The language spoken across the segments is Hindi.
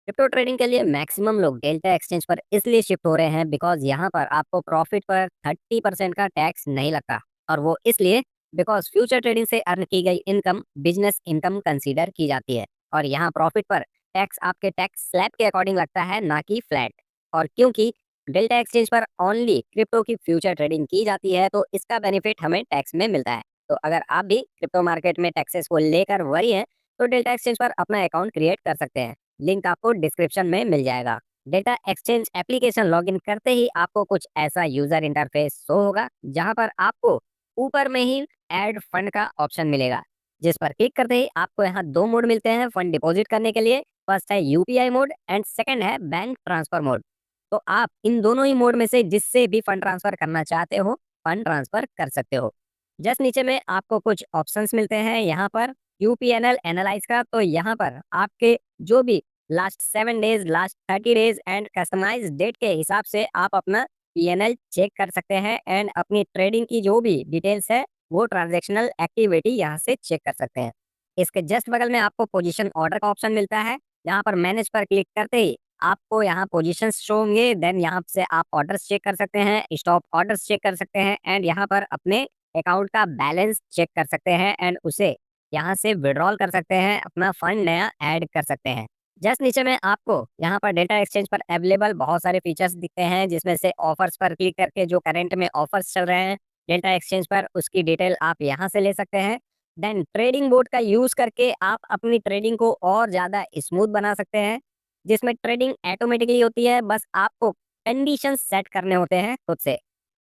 क्रिप्टो ट्रेडिंग के लिए मैक्सिमम लोग डेल्टा एक्सचेंज पर इसलिए शिफ्ट हो रहे हैं बिकॉज यहाँ पर आपको प्रॉफिट पर 30% का टैक्स नहीं लगता। और वो इसलिए बिकॉज फ्यूचर ट्रेडिंग से अर्न की गई इनकम बिजनेस इनकम कंसीडर की जाती है। और यहाँ प्रॉफिट पर टैक्स आपके टैक्स स्लैब के अकॉर्डिंग लगता है, ना कि फ्लैट। और क्योंकि डेल्टा एक्सचेंज पर ओनली क्रिप्टो की फ्यूचर ट्रेडिंग की जाती है तो इसका बेनिफिट हमें टैक्स में मिलता है। तो अगर आप भी क्रिप्टो मार्केट में टैक्सेस को लेकर वरी हैं तो डेल्टा एक्सचेंज पर अपना अकाउंट क्रिएट कर सकते हैं। लिंक आपको डिस्क्रिप्शन में मिल जाएगा। डेटा एक्सचेंज एप्लीकेशन लॉगिन करते ही आपको कुछ ऐसा यूजर इंटरफेस शो होगा जहां पर आपको ऊपर में ही ऐड फंड का ऑप्शन मिलेगा, जिस पर क्लिक करते ही आपको यहाँ दो मोड मिलते हैं फंड डिपॉजिट करने के लिए। फर्स्ट है यूपीआई मोड एंड सेकंड है बैंक ट्रांसफर मोड। तो आप इन दोनों ही मोड में से जिससे भी फंड ट्रांसफर करना चाहते हो फंड ट्रांसफर कर सकते हो। जस्ट नीचे में आपको कुछ ऑप्शंस मिलते हैं यहाँ पर यूपीएनएल एनालाइज का। तो यहाँ पर आपके जो भी last 7 days, last 30 days and customize date के हिसाब से आप अपना पीएनएल चेक कर सकते हैं एंड अपनी ट्रेडिंग की जो भी डिटेल्स है वो ट्रांजेक्शनल एक्टिविटी यहाँ से चेक कर सकते हैं। इसके जस्ट बगल में आपको पोजीशन ऑर्डर का ऑप्शन मिलता है। यहाँ पर मैनेज पर क्लिक करते ही आपको यहाँ पोजीशंस शो होंगे। देन यहाँ से आप ऑर्डर्स चेक कर सकते हैं, स्टॉप ऑर्डर्स चेक कर सकते हैं एंड यहाँ पर अपने अकाउंट का बैलेंस चेक कर सकते हैं एंड उसे यहाँ से विड्रॉल कर सकते हैं, अपना फंड नया ऐड कर सकते हैं। जस्ट नीचे में आपको यहाँ पर डेटा एक्सचेंज पर अवेलेबल बहुत सारे फीचर्स दिखते हैं, जिसमें से ऑफर्स पर क्लिक करके जो करंट में ऑफर्स चल रहे हैं डेटा एक्सचेंज पर उसकी डिटेल आप यहाँ से ले सकते हैं। देन ट्रेडिंग बोर्ड का यूज करके आप अपनी ट्रेडिंग को और ज्यादा स्मूथ बना सकते हैं, जिसमें ट्रेडिंग ऑटोमेटिकली होती है, बस आपको कंडीशन सेट करने होते हैं खुद से।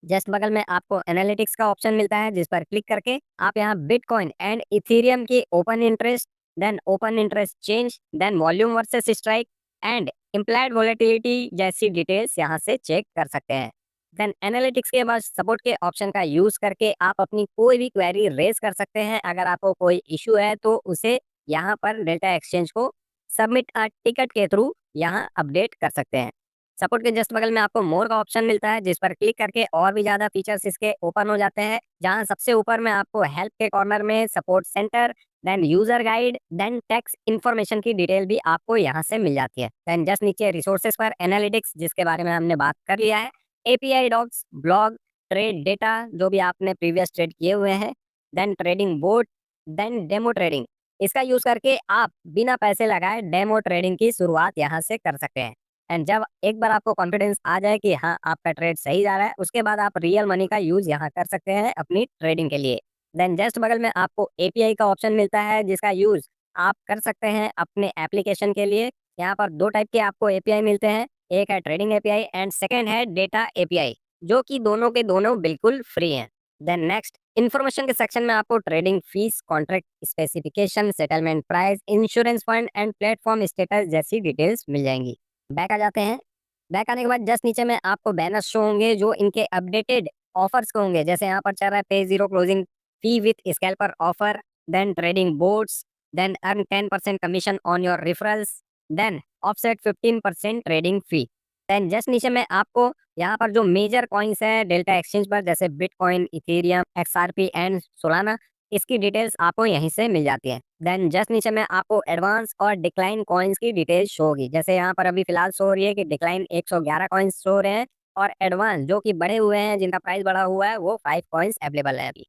जस्ट बगल में आपको एनालिटिक्स का ऑप्शन मिलता है, जिस पर क्लिक करके आप यहाँ बिटकॉइन एंड इथेरियम की open interest, then open interest change, then volume versus strike and implied volatility जैसी डिटेल्स यहाँ से चेक कर सकते हैं। देन एनालिटिक्स के बाद सपोर्ट के ऑप्शन का यूज करके आप अपनी कोई भी क्वेरी रेज कर सकते हैं। अगर आपको कोई इशू है तो उसे यहाँ पर डेल्टा एक्सचेंज को सबमिट अ टिकट के थ्रू यहाँ अपडेट कर सकते हैं। सपोर्ट के जस्ट बगल में आपको मोर का ऑप्शन मिलता है, जिस पर क्लिक करके और भी ज्यादा फीचर्स इसके ओपन हो जाते हैं, जहां सबसे ऊपर में आपको हेल्प के कॉर्नर में support centre, then user guide, then tax information की डिटेल भी आपको यहाँ से मिल जाती है। देन जस्ट नीचे रिसोर्सेज पर एनालिटिक्स, जिसके बारे में हमने बात कर लिया है, API docs, blog, trade data जो भी आपने प्रीवियस ट्रेड किए हुए हैं, then trading board, then demo trading. इसका यूज करके आप बिना पैसे लगाए डेमो ट्रेडिंग की शुरुआत यहाँ से कर सकते हैं। एंड जब एक बार आपको कॉन्फिडेंस आ जाए कि हाँ आपका ट्रेड सही जा रहा है, उसके बाद आप रियल मनी का यूज यहाँ कर सकते हैं अपनी ट्रेडिंग के लिए। देन जस्ट बगल में आपको एपीआई का ऑप्शन मिलता है, जिसका यूज आप कर सकते हैं अपने एप्लीकेशन के लिए। यहाँ पर दो टाइप के आपको एपीआई मिलते हैं, एक है ट्रेडिंग एपीआई एंड सेकेंड है डेटा एपीआई, जो कि दोनों के दोनों बिल्कुल फ्री हैं। देन नेक्स्ट इन्फॉर्मेशन के सेक्शन में आपको trading fees, contract specification, settlement price, insurance fund and platform status जैसी डिटेल्स मिल जाएंगी। बैक आ जाते हैं। बैक आने के बाद जस्ट नीचे में आपको बैनर शो होंगे जो इनके अपडेटेड ऑफर्स के होंगे। जैसे यहाँ पर चल रहा है पे zero closing fee with scalper offer, then trading boards, then earn 10% commission on your referrals, then offset 15% trading fee. Then just नीचे में आपको यहाँ पर जो मेजर कॉइन्स है डेल्टा एक्सचेंज पर, जैसे Bitcoin, Ethereum, XRP and Solana, इसकी डिटेल्स आपको यहीं से मिल जाती है। देन जस्ट नीचे में आपको एडवांस और डिक्लाइन कॉइन्स की डिटेल्स शो होगी। जैसे यहाँ पर अभी फिलहाल शो हो रही है कि डिक्लाइन 111 कॉइन्स शो हो रहे हैं और एडवांस जो कि बढ़े हुए हैं, जिनका प्राइस बढ़ा हुआ है, वो 5 कॉइन्स अवेलेबल है अभी।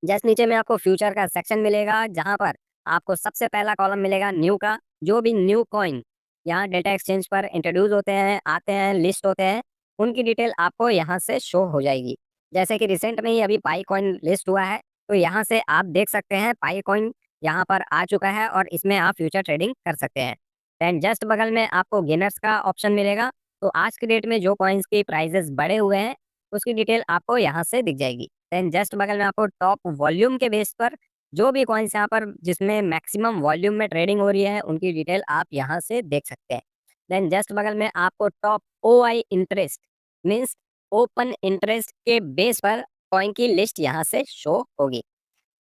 जस्ट नीचे में आपको फ्यूचर का सेक्शन मिलेगा, जहां पर आपको सबसे पहला कॉलम मिलेगा न्यू का। जो भी न्यू कॉइन यहाँ डेटा एक्सचेंज पर इंट्रोड्यूस होते हैं, आते हैं, लिस्ट होते हैं, उनकी डिटेल आपको यहाँ से शो हो जाएगी। जैसे कि रिसेंट में ही अभी पाई कॉइन लिस्ट हुआ है, तो यहाँ से आप देख सकते हैं पाई कॉइन यहाँ पर आ चुका है और इसमें आप फ्यूचर ट्रेडिंग कर सकते हैं। देन जस्ट बगल में आपको गेनर्स का ऑप्शन मिलेगा। तो आज के डेट में जो कॉइन्स की प्राइजेस बढ़े हुए हैं उसकी डिटेल आपको यहाँ से दिख जाएगी। देन जस्ट बगल में आपको टॉप वॉल्यूम के बेस पर जो भी कॉइन्स यहाँ पर जिसमें मैक्सिमम वॉल्यूम में ट्रेडिंग हो रही है उनकी डिटेल आप यहाँ से देख सकते हैं। देन जस्ट बगल में आपको टॉप ओ आई इंटरेस्ट मीन्स ओपन इंटरेस्ट के बेस पर कॉइन की लिस्ट यहाँ से शो होगी।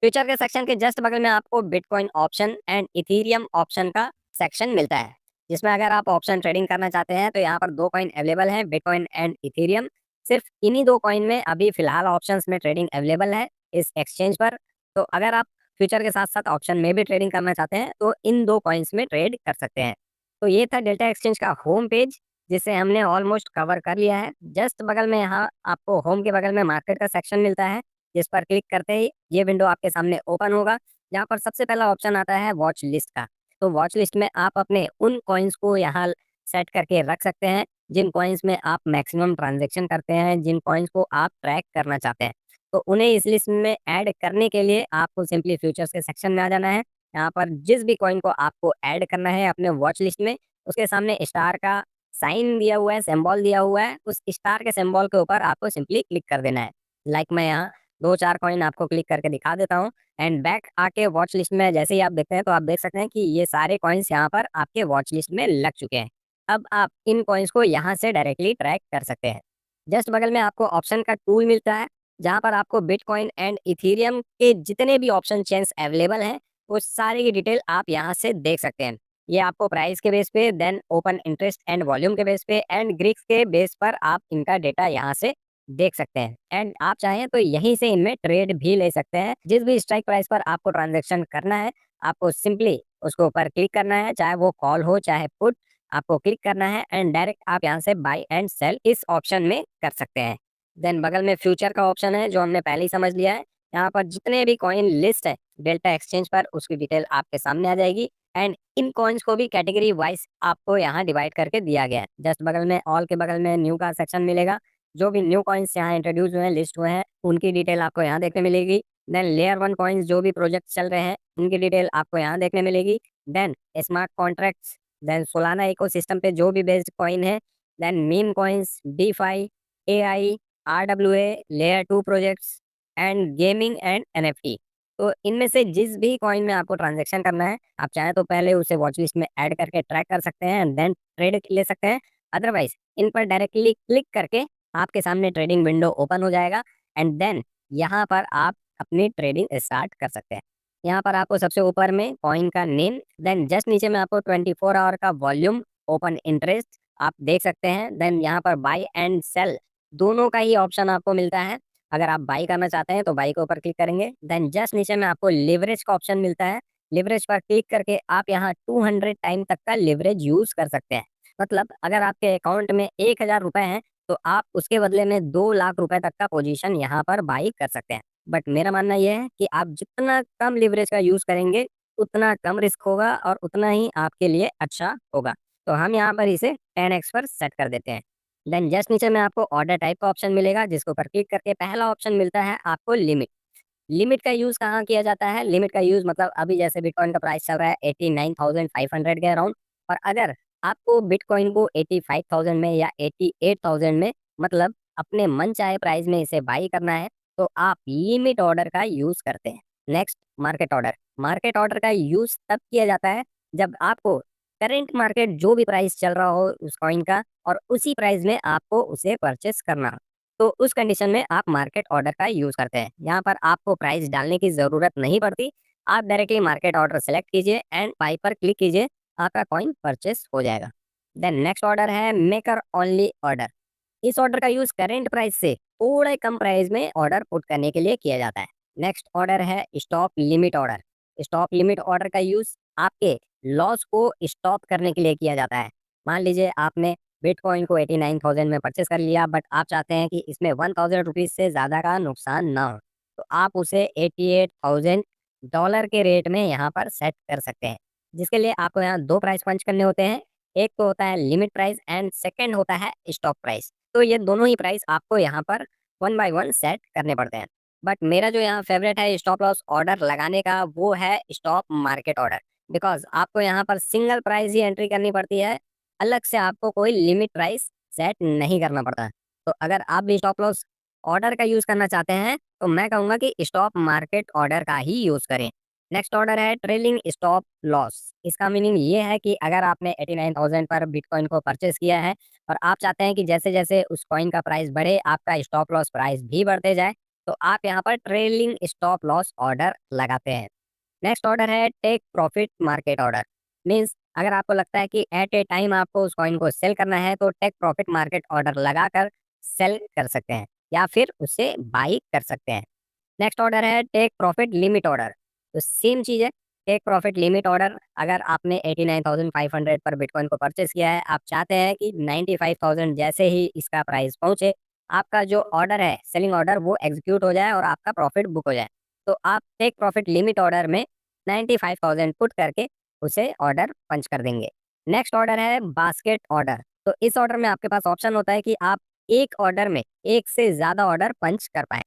फ्यूचर के सेक्शन के जस्ट बगल में आपको bitcoin option and Ethereum option का सेक्शन मिलता है, जिसमें अगर आप ऑप्शन ट्रेडिंग करना चाहते हैं तो यहाँ पर दो कॉइन अवेलेबल हैं, बिटकॉइन एंड इथेरियम। सिर्फ इन्हीं दो कॉइन में अभी फिलहाल ऑप्शंस में ट्रेडिंग अवेलेबल है इस एक्सचेंज पर। तो अगर आप फ्यूचर के साथ साथ ऑप्शन में भी ट्रेडिंग करना चाहते हैं तो इन दो कॉइन्स में ट्रेड कर सकते हैं। तो ये था डेल्टा एक्सचेंज का होम पेज, जिसे हमने ऑलमोस्ट कवर कर लिया है। जस्ट बगल में यहाँ आपको होम के बगल में मार्केट का सेक्शन मिलता है, जिस पर क्लिक करते ही ये विंडो आपके सामने ओपन होगा, जहाँ पर सबसे पहला ऑप्शन आता है वॉच लिस्ट का। तो वॉच लिस्ट में आप अपने उन कॉइन्स को यहाँ सेट करके रख सकते हैं, जिन कॉइन्स में आप मैक्सिमम ट्रांजेक्शन करते हैं, जिन कॉइन्स को आप ट्रैक करना चाहते हैं। तो उन्हें इस लिस्ट में ऐड करने के लिए आपको सिंपली फ्यूचर्स के सेक्शन में आ जाना है। यहाँ पर जिस भी कॉइन को आपको ऐड करना है अपने वॉच लिस्ट में, उसके सामने स्टार का साइन दिया हुआ है, सिंबल दिया हुआ है, उस स्टार के सिंबल के ऊपर आपको सिंपली क्लिक कर देना है। लाइक मैं यहाँ 2-4 कॉइन आपको क्लिक करके दिखा देता हूँ, एंड बैक आके वॉच लिस्ट में जैसे ही आप देखते हैं, तो आप देख सकते हैं कि ये सारे कॉइन्स यहाँ पर आपके वॉच लिस्ट में लग चुके हैं। अब आप इन कॉइन्स को यहाँ से डायरेक्टली ट्रैक कर सकते हैं। जस्ट बगल में आपको ऑप्शन का टूल मिलता है, जहाँ पर आपको बिटकॉइन एंड इथेरियम के जितने भी ऑप्शन चेन्स अवेलेबल हैं, वो सारी की डिटेल आप यहाँ से देख सकते हैं। ये आपको प्राइस के बेस पे, then open interest and volume के बेस पे, एंड ग्रीक्स के बेस पर आप इनका डेटा यहाँ से देख सकते हैं। एंड आप चाहें तो यहीं से इनमें ट्रेड भी ले सकते हैं। जिस भी स्ट्राइक प्राइस पर आपको ट्रांजेक्शन करना है, आपको सिंपली उसके ऊपर क्लिक करना है, चाहे वो कॉल हो चाहे पुट, आपको क्लिक करना है एंड डायरेक्ट आप यहाँ से बाय एंड सेल इस ऑप्शन में कर सकते हैं। देन बगल में फ्यूचर का ऑप्शन है, जो हमने पहले ही समझ लिया है। यहाँ पर जितने भी कॉइन लिस्ट है डेल्टा एक्सचेंज पर, उसकी डिटेल आपके सामने आ जाएगी, एंड इन कॉइन्स को भी कैटेगरी वाइज आपको यहाँ डिवाइड करके दिया गया है। जस्ट बगल में ऑल के बगल में न्यू का सेक्शन मिलेगा। जो भी न्यू कॉइन्स यहाँ इंट्रोड्यूस हुए हैं, लिस्ट हुए हैं, उनकी डिटेल आपको यहाँ देखने मिलेगी। देन लेयर 1 कॉइन्स जो भी प्रोजेक्ट चल रहे हैं, उनकी डिटेल आपको यहाँ देखने मिलेगी। Then smart contracts, then Solana ecosystem पे जो भी बेस्ड कॉइन है, then meme coins, DeFi, AI, RWA, layer 2 projects, and gaming and NFT. तो इनमें से जिस भी कॉइन में आपको ट्रांजैक्शन करना है, आप चाहें तो पहले उसे वॉच लिस्ट में ऐड करके ट्रैक कर सकते हैं एंड देन ट्रेड ले सकते हैं। अदरवाइज इन पर डायरेक्टली क्लिक करके आपके सामने ट्रेडिंग विंडो ओपन हो जाएगा, एंड देन यहाँ पर आप अपनी ट्रेडिंग स्टार्ट कर सकते हैं। यहाँ पर आपको सबसे ऊपर में कॉइन का नेम, देन जस्ट नीचे में आपको 24 आवर का वॉल्यूम, ओपन इंटरेस्ट आप देख सकते हैं। देन यहाँ पर बाय एंड सेल दोनों का ही ऑप्शन आपको मिलता है। अगर आप बाई करना चाहते हैं तो बाई के ऊपर क्लिक करेंगे। देन जस्ट नीचे में आपको लिवरेज का ऑप्शन मिलता है। लिवरेज पर क्लिक करके आप यहाँ 200 टाइम तक का लिवरेज यूज कर सकते हैं। मतलब अगर आपके अकाउंट में 1000 रुपए हैं, तो आप उसके बदले में 2 लाख रुपए तक का पोजीशन यहाँ पर बाई कर सकते हैं। बट मेरा मानना यह है कि आप जितना कम लिवरेज का यूज करेंगे, उतना कम रिस्क होगा और उतना ही आपके लिए अच्छा होगा। तो हम यहाँ पर इसे 10x पर सेट कर देते हैं। देन जस्ट नीचे में आपको ऑर्डर टाइप का ऑप्शन मिलेगा, जिसके ऊपर क्लिक करके पहला ऑप्शन मिलता है आपको लिमिट। लिमिट का यूज कहाँ किया जाता है? लिमिट का यूज मतलब अभी जैसे बिटकॉइन का प्राइस चल रहा है 89,500 के अराउंड, और अगर आपको बिटकॉइन को 85,000 में या 88,000 में, मतलब अपने मन चाहे प्राइस में इसे बाई करना है, तो आप लिमिट ऑर्डर का यूज करते हैं। Next, market order. Market order का यूज तब किया जाता है जब आपको करंट मार्केट जो भी प्राइस चल रहा हो उस कॉइन का, और उसी प्राइस में आपको उसे परचेस करना हो, तो उस कंडीशन में आप मार्केट ऑर्डर का यूज करते हैं। यहाँ पर आपको प्राइस डालने की जरूरत नहीं पड़ती। आप डायरेक्टली मार्केट ऑर्डर सेलेक्ट कीजिए एंड बाई पर क्लिक कीजिए, आपका कॉइन परचेस हो जाएगा। देन नेक्स्ट ऑर्डर है मेकर ओनली ऑर्डर। इस ऑर्डर का यूज करेंट प्राइस से थोड़े कम प्राइस में ऑर्डर पुट करने के लिए किया जाता है। नेक्स्ट ऑर्डर है stop limit order. Stop limit order का यूज आपके लॉस को स्टॉप करने के लिए किया जाता है। मान लीजिए आपने बिटकॉइन को 89,000 में परचेस कर लिया, बट आप चाहते हैं कि इसमें 1000 रुपीज से ज़्यादा का नुकसान ना हो, तो आप उसे 88,000 डॉलर के रेट में यहाँ पर सेट कर सकते हैं। जिसके लिए आपको यहाँ दो प्राइस पंच करने होते हैं। एक तो होता है लिमिट प्राइस एंड सेकेंड होता है स्टॉप प्राइस। तो ये दोनों ही प्राइस आपको यहाँ पर 1 बाय 1 सेट करने पड़ते हैं। बट मेरा जो यहाँ फेवरेट है स्टॉप लॉस ऑर्डर लगाने का, वो है स्टॉप मार्केट ऑर्डर। बिकॉज आपको यहाँ पर सिंगल प्राइस ही एंट्री करनी पड़ती है, अलग से आपको कोई लिमिट प्राइस सेट नहीं करना पड़ता है। तो अगर आप भी स्टॉप लॉस ऑर्डर का यूज करना चाहते हैं, तो मैं कहूंगा कि स्टॉप मार्केट ऑर्डर का ही यूज करें। नेक्स्ट ऑर्डर है ट्रेलिंग स्टॉप लॉस। इसका मीनिंग ये है कि अगर आपने 89,000 पर बिटकॉइन को परचेस किया है, और आप चाहते हैं कि जैसे जैसे उस कॉइन का प्राइस बढ़े, आपका स्टॉप लॉस प्राइस भी बढ़ते जाए, तो आप यहाँ पर ट्रेलिंग स्टॉप लॉस ऑर्डर लगाते हैं। नेक्स्ट ऑर्डर है take profit market order. Means अगर आपको लगता है कि एट ए टाइम आपको उस कॉइन को सेल करना है, तो टेक प्रॉफिट मार्केट ऑर्डर लगाकर सेल कर सकते हैं या फिर उसे बाई कर सकते हैं। नेक्स्ट ऑर्डर है टेक प्रॉफिट लिमिट ऑर्डर। तो सेम चीज़ है, टेक प्रॉफिट लिमिट ऑर्डर, अगर आपने 89,500 पर बिटकॉइन को परचेस किया है, आप चाहते हैं कि 95,000 जैसे ही इसका प्राइस पहुंचे, आपका जो ऑर्डर है, सेलिंग ऑर्डर, वो एग्जीक्यूट हो जाए और आपका प्रॉफिट बुक हो जाए। तो आप टेक प्रॉफिट लिमिट ऑर्डर में 95,000 पुट करके उसे ऑर्डर पंच कर देंगे। नेक्स्ट ऑर्डर है बास्केट ऑर्डर। तो इस ऑर्डर में आपके पास ऑप्शन होता है कि आप एक ऑर्डर में एक से ज़्यादा ऑर्डर पंच कर पाएँ।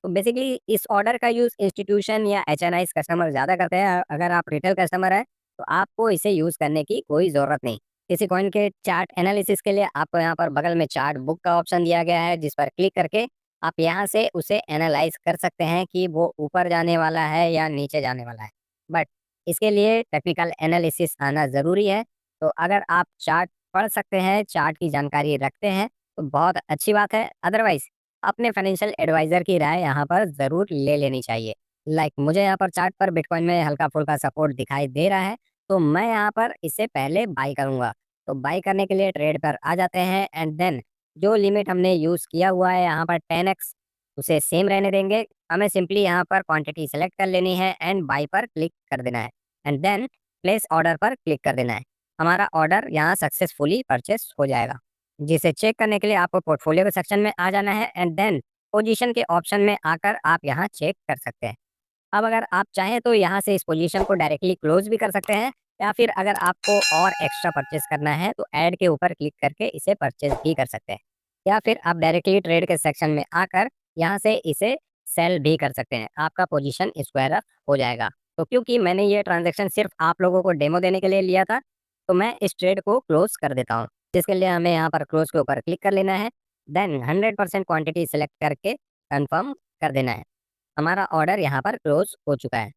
तो बेसिकली इस ऑर्डर का यूज़ इंस्टीट्यूशन या एचएनआईज़ कस्टमर ज़्यादा करते हैं। अगर आप रिटेल कस्टमर हैं, तो आपको इसे यूज़ करने की कोई ज़रूरत नहीं। किसी कॉइन के चार्ट एनालिसिस के लिए आपको यहाँ पर बगल में चार्ट बुक का ऑप्शन दिया गया है, जिस पर क्लिक करके आप यहाँ से उसे एनालाइज़ कर सकते हैं कि वो ऊपर जाने वाला है या नीचे जाने वाला है। बट इसके लिए टेक्निकल एनालिसिस आना ज़रूरी है। तो अगर आप चार्ट पढ़ सकते हैं, चार्ट की जानकारी रखते हैं, तो बहुत अच्छी बात है। अदरवाइज़ अपने फाइनेंशियल एडवाइज़र की राय यहाँ पर ज़रूर ले लेनी चाहिए। लाइक मुझे यहाँ पर चार्ट पर बिटकॉइन में हल्का-फुल्का सपोर्ट दिखाई दे रहा है, तो मैं यहाँ पर इसे पहले बाय करूँगा। तो बाय करने के लिए ट्रेड पर आ जाते हैं एंड देन जो लिमिट हमने यूज़ किया हुआ है यहाँ पर 10x, उसे सेम रहने देंगे। हमें सिंपली यहाँ पर क्वांटिटी सेलेक्ट कर लेनी है एंड बाय पर क्लिक कर देना है एंड देन प्लेस ऑर्डर पर क्लिक कर देना है। हमारा ऑर्डर यहाँ सक्सेसफुली परचेस हो जाएगा। जिसे चेक करने के लिए आपको पोर्टफोलियो के सेक्शन में आ जाना है एंड देन पोजीशन के ऑप्शन में आकर आप यहाँ चेक कर सकते हैं। अब अगर आप चाहें तो यहाँ से इस पोजीशन को डायरेक्टली क्लोज भी कर सकते हैं, या फिर अगर आपको और एक्स्ट्रा परचेस करना है तो ऐड के ऊपर क्लिक करके इसे परचेस भी कर सकते हैं, या फिर आप डायरेक्टली ट्रेड के सेक्शन में आकर यहाँ से इसे सेल भी कर सकते हैं। आपका पोजीशन स्क्वायर अप हो जाएगा। तो क्योंकि मैंने ये ट्रांजेक्शन सिर्फ आप लोगों को डेमो देने के लिए लिया था, तो मैं इस ट्रेड को क्लोज कर देता हूँ, जिसके लिए हमें यहाँ पर क्लोज के ऊपर क्लिक कर लेना है। देन 100% क्वांटिटी सेलेक्ट करके कंफर्म कर देना है। हमारा ऑर्डर यहाँ पर क्लोज हो चुका है।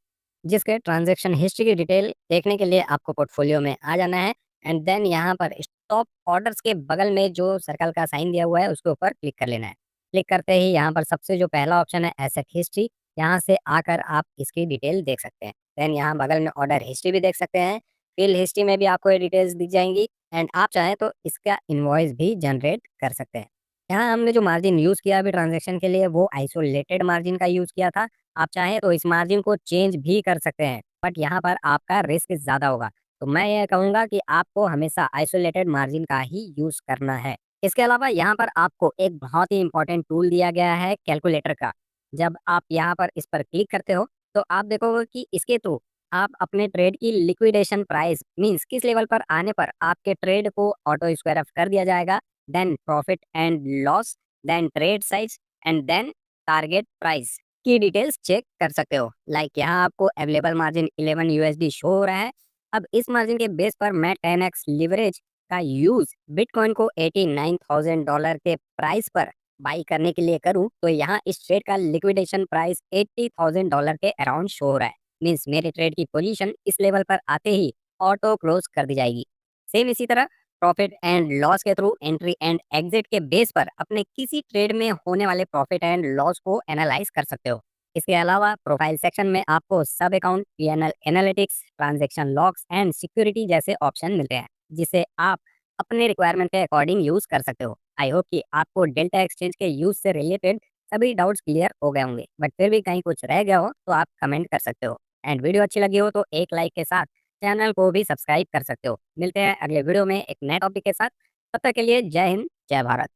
जिसके ट्रांजैक्शन हिस्ट्री की डिटेल देखने के लिए आपको पोर्टफोलियो में आ जाना है एंड देन यहाँ पर स्टॉप ऑर्डर्स के बगल में जो सर्कल का साइन दिया हुआ है उसके ऊपर क्लिक कर लेना है। क्लिक करते ही यहाँ पर सबसे जो पहला ऑप्शन है एसेट हिस्ट्री, यहाँ से आकर आप इसकी डिटेल देख सकते हैं। देन यहाँ बगल में ऑर्डर हिस्ट्री भी देख सकते हैं। फिल हिस्ट्री में भी आपको ये डिटेल्स दिख जाएंगी एंड आप चाहें तो इसका इनवॉइस भी जनरेट कर सकते हैं। यहाँ हमने जो मार्जिन यूज़ किया अभी ट्रांजैक्शन के लिए, वो आइसोलेटेड मार्जिन का यूज़ किया था। आप चाहें तो इस मार्जिन को चेंज भी कर सकते हैं, बट यहाँ पर आपका रिस्क ज़्यादा होगा। तो मैं ये कहूँगा कि आपको हमेशा आइसोलेटेड मार्जिन का ही यूज़ करना है। इसके अलावा यहाँ पर आपको एक बहुत ही इंपॉर्टेंट टूल दिया गया है कैलकुलेटर का। जब आप यहाँ पर इस पर क्लिक करते हो, तो आप देखोगे कि इसके थ्रू आप अपने ट्रेड की लिक्विडेशन प्राइस मीन्स किस लेवल पर आने पर आपके ट्रेड को ऑटो स्क्वायर ऑफ कर दिया जाएगा, then profit and loss, then trade size and then target price की डिटेल्स चेक कर सकते हो। लाइक यहाँ आपको अवेलेबल मार्जिन 11 यूएसडी शो हो रहा है। अब इस मार्जिन के बेस पर मैं 10x लिवरेज का यूज बिटकॉइन को $89,000 के प्राइस पर बाई करने के लिए करूं, तो यहाँ इस ट्रेड का लिक्विडेशन प्राइस $80,000 के अराउंड शो हो रहा है। मीन्स मेरे ट्रेड की पोजीशन इस लेवल पर आते ही ऑटो क्लोज कर दी जाएगी। सेम इसी तरह प्रॉफिट एंड लॉस के थ्रू एंट्री एंड एग्जिट के बेस पर अपने किसी ट्रेड में होने वाले प्रॉफिट एंड लॉस को एनालाइज कर सकते हो। इसके अलावा प्रोफाइल सेक्शन में आपको सब account, PNL analytics, transaction logs and security जैसे ऑप्शन मिलते हैं, जिसे आप अपने रिक्वायरमेंट के अकॉर्डिंग यूज कर सकते हो। आई होप कि आपको डेल्टा एक्सचेंज के यूज से रिलेटेड सभी डाउट्स क्लियर हो गए होंगे, बट फिर भी कहीं कुछ रह गया हो तो आप कमेंट कर सकते हो। एंड वीडियो अच्छी लगी हो तो एक लाइक के साथ चैनल को भी सब्सक्राइब कर सकते हो। मिलते हैं अगले वीडियो में एक नए टॉपिक के साथ। तब तक के लिए जय हिंद, जय भारत।